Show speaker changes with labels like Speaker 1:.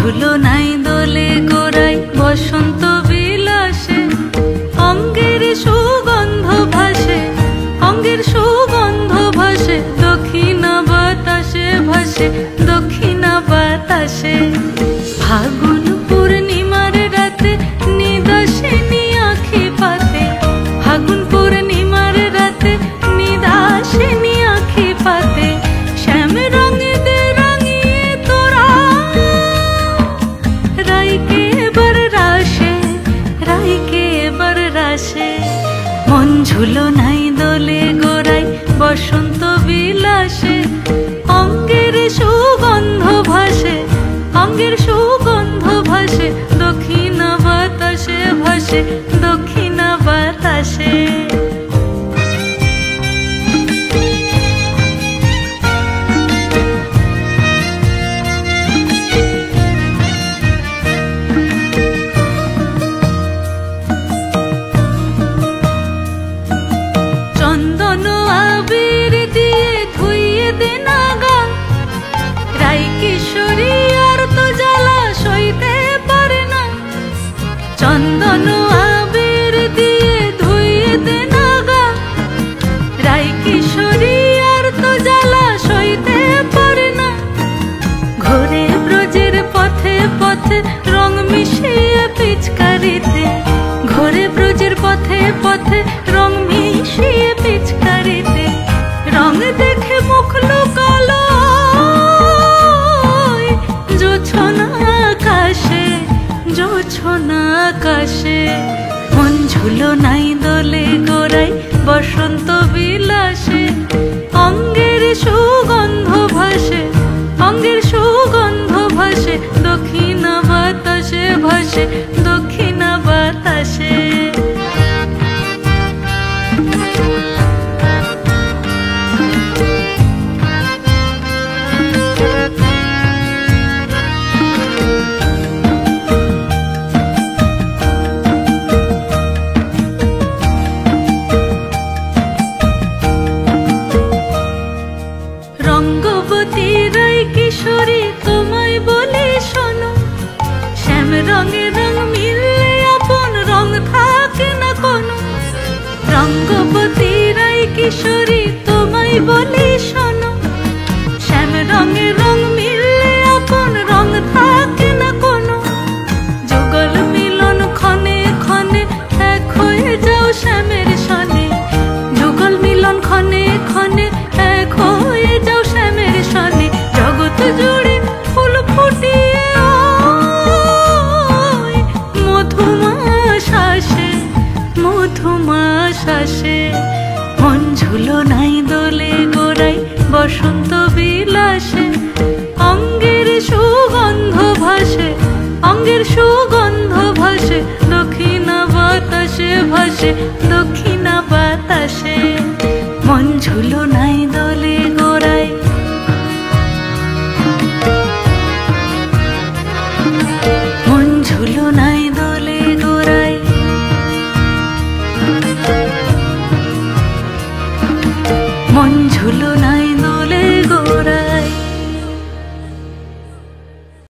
Speaker 1: ঝুলো নাই দোলে গোড়ায় বসন্ত বিলাসে, অঙ্গের সুগন্ধ ভাসে, অঙ্গের সুগন্ধ ভাসে, দক্ষিণা বাতাসে ভাসে, দক্ষিণা বাতাসে। ফাগুন পূর্ণিমার রাতে নিদাসিনী আঁখি পাতে, ফাগুন পূর্ণিমার রাতে নিদাসিনী আঁখি পাতে, শ্যাম রঙে দে রাঙিয়ে তোরা রাইকে এবার রাশে, রাইকে এবার রাশে। মন ঝুলো নাই দোলে গোড়ায় বসন্ত বিলাসে, অঙ্গের সুগন্ধ ভাসে, অঙ্গের সুগন্ধ ভাসে, দক্ষিণা বাতাসে ভাসে, দক্ষিণা বাতাসে। চন্দন আবির দিয়ে ধুইয়ে দে নাগা, রাই কিশোরী আর তো জ্বালা সইতে পারে না। চন্দন আবির দিয়ে ধুইয়ে দে নাগা, রাই কিশোরী আর তো জ্বালা সইতে পারে না। ঘোরে ব্রজের পথে পথে রং মিশিয়ে পিচকারিতে, ঘোরে ব্রজের পথে পথে রং মিশিয়ে পিচকারিতে, রং দেখে মুখ লুকালো জোছনা আকাশে, জোছনা আকাশে। মন ঝুলো নাই দোলে গোড়ায় বসন্ত বিলাসে, অঙ্গের সুগন্ধ ভাসে, অঙ্গের সুগন্ধ ভাসে, দক্ষিণা বাতাসে ভাসে, দক্ষিণা বাতাসে। রঙ্গবতী রাই কিশোরী তোমায় বলি শোনো, শ্যাম রঙে রং মিললে আপন রং থাকে না কোনো। রঙ্গবতী রাই কিশোরী তোমায় বলি শোনো, শ্যাম রঙে রং মিললে আপন রং থাকে না কোনো। যুগল মিলন ক্ষণে ক্ষণে এক হয়ে যাও শ্যামের সনে, যুগল মিলন ক্ষণে ক্ষণে এক হয়ে যাও শ্যামের সনে। জগৎ জুড়ে ফুল ফুটিয়ে মধুমাস আসে, মধুমাস আসে। মন ঝুলো নাই দোলে গোড়ায় বসন্ত বিলাসে, অঙ্গের সুগন্ধ ভাসে, অঙ্গের সুগন্ধ ভাসে, দক্ষিণা বাতাসে ভাসে, দক্ষিণা বাতাসে। মন ঝুলো নাই দোলে গোড়ায়, মন ঝুলো নাই